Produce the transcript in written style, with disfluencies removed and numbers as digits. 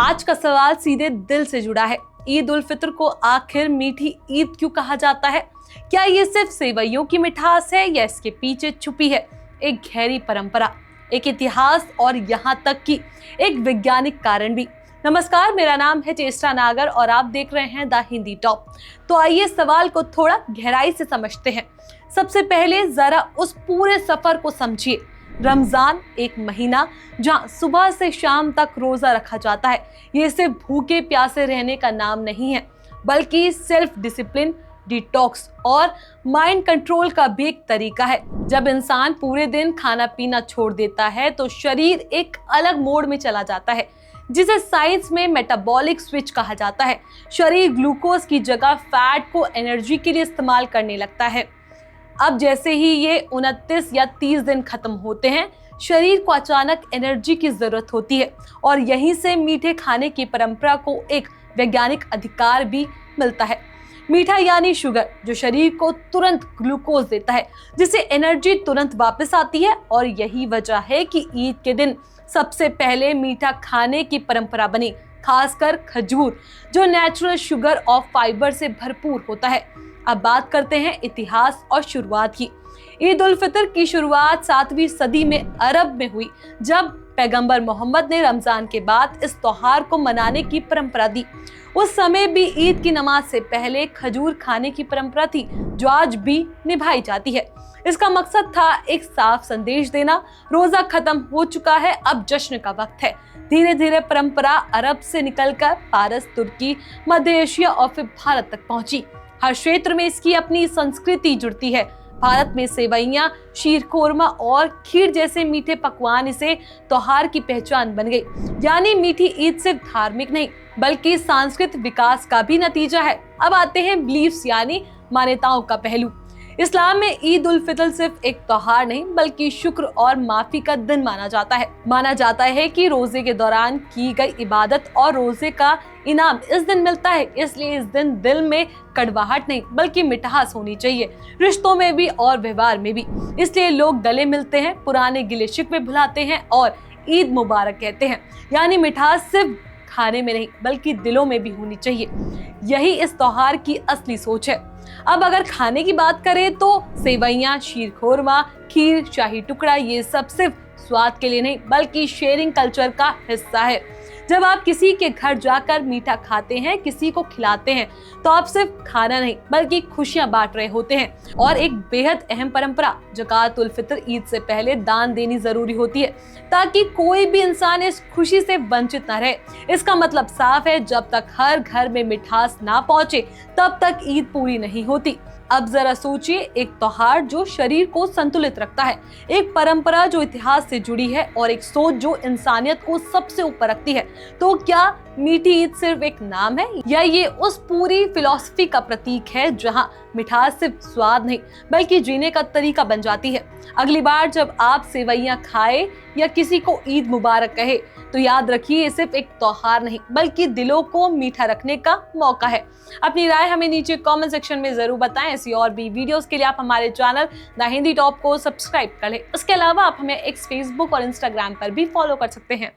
आज का सवाल सीधे दिल से जुड़ा है। ईद उल फितर को आखिर मीठी ईद क्यों कहा जाता है? क्या ये सिर्फ सेवइयों की मिठास है या इसके पीछे छुपी है एक गहरी परंपरा, एक इतिहास और यहाँ तक कि एक वैज्ञानिक कारण भी? नमस्कार, मेरा नाम है चेष्टा नागर और आप देख रहे हैं द हिंदी टॉप। तो आइए सवाल को थोड़ा गहराई से समझते हैं। सबसे पहले जरा उस पूरे सफर को समझिए। रमजान एक महीना जहाँ सुबह से शाम तक रोजा रखा जाता है, ये सिर्फ भूखे प्यासे रहने का नाम नहीं है, बल्कि सेल्फ डिसिप्लिन, डिटॉक्स और माइंड कंट्रोल का भी एक तरीका है। जब इंसान पूरे दिन खाना पीना छोड़ देता है तो शरीर एक अलग मोड में चला जाता है, जिसे साइंस में मेटाबॉलिक स्विच कहा जाता है। शरीर ग्लूकोज की जगह फैट को एनर्जी के लिए इस्तेमाल करने लगता है। अब जैसे ही ये 29 या 30 दिन खत्म होते हैं, शरीर को अचानक एनर्जी की जरूरत होती है और यहीं से मीठे खाने की परंपरा को एक वैज्ञानिक अधिकार भी मिलता है। मीठा यानी शुगर, जो शरीर को तुरंत ग्लूकोज देता है, जिससे एनर्जी तुरंत वापस आती है। और यही वजह है कि ईद के दिन सबसे पहले मीठा खाने की परंपरा बनी, खासकर खजूर, जो नेचुरल शुगर और फाइबर से भरपूर होता है। अब बात करते हैं इतिहास और शुरुआत की। ईद उल फितर की शुरुआत 7वीं सदी में अरब में हुई, जब पैगंबर मोहम्मद ने रमजान के बाद इस त्योहार को मनाने की परंपरा दी। उस समय भी ईद की नमाज से पहले खजूर खाने की परंपरा थी, जो आज भी निभाई जाती है। इसका मकसद था एक साफ संदेश देना, रोजा खत्म हो चुका है, अब जश्न का वक्त है। धीरे धीरे परंपरा अरब से निकलकर पारस, तुर्की, मध्य एशिया और फिर भारत तक पहुंची। हर क्षेत्र में इसकी अपनी संस्कृति जुड़ती है। भारत में सेवइयां, शीर कोरमा और खीर जैसे मीठे पकवान इसे त्योहार की पहचान बन गई। यानी मीठी ईद सिर्फ धार्मिक नहीं, बल्कि सांस्कृतिक विकास का भी नतीजा है। अब आते हैं बिलीफ्स यानी मान्यताओं का पहलू। इस्लाम में ईद उल फितर सिर्फ एक त्योहार नहीं, बल्कि शुक्र और माफी का दिन माना जाता है। माना जाता है कि रोजे के दौरान की गई इबादत और रोजे का इनाम इस दिन मिलता है। इसलिए इस दिन दिल में कड़वाहट नहीं, बल्कि मिठास होनी चाहिए, रिश्तों में भी और व्यवहार में भी। इसलिए लोग गले मिलते हैं, पुराने गिले शिकवे भुलाते हैं और ईद मुबारक कहते हैं। यानी मिठास सिर्फ खाने में नहीं, बल्कि दिलों में भी होनी चाहिए। यही इस त्योहार की असली सोच है। अब अगर खाने की बात करें तो सेवइयां, शीर खोरमा, खीर, शाही टुकड़ा, ये सब सिर्फ स्वाद के लिए नहीं, बल्कि शेयरिंग कल्चर का हिस्सा है। जब आप किसी के घर जाकर मीठा खाते हैं, किसी को खिलाते हैं, तो आप सिर्फ खाना नहीं, बल्कि खुशियां बांट रहे होते हैं। और एक बेहद अहम परंपरा, ज़कात उल फितर, ईद से पहले दान देनी जरूरी होती है, ताकि कोई भी इंसान इस खुशी से वंचित न रहे। इसका मतलब साफ है, जब तक हर घर में मिठास ना पहुंचे, तब तक ईद पूरी नहीं होती। अब जरा सोचिए, एक त्योहार जो शरीर को संतुलित रखता है, एक परंपरा जो इतिहास से जुड़ी है और एक सोच जो इंसानियत को सबसे ऊपर रखती है। तो क्या मीठी ईद सिर्फ एक नाम है, या ये उस पूरी फिलॉसफी का प्रतीक है जहां मिठास सिर्फ स्वाद नहीं, बल्कि जीने का तरीका बन जाती है? अगली बार जब आप सेवइयां खाए या किसी को ईद मुबारक कहे, तो याद रखिए, ये सिर्फ एक त्योहार नहीं, बल्कि दिलों को मीठा रखने का मौका है। अपनी राय हमें नीचे कमेंट सेक्शन में जरूर बताएं। ऐसी और भी वीडियोस के लिए आप हमारे चैनल द हिंदी टॉप को सब्सक्राइब कर लें। इसके अलावा आप हमें एक्स, फेसबुक और इंस्टाग्राम पर भी फॉलो कर सकते हैं।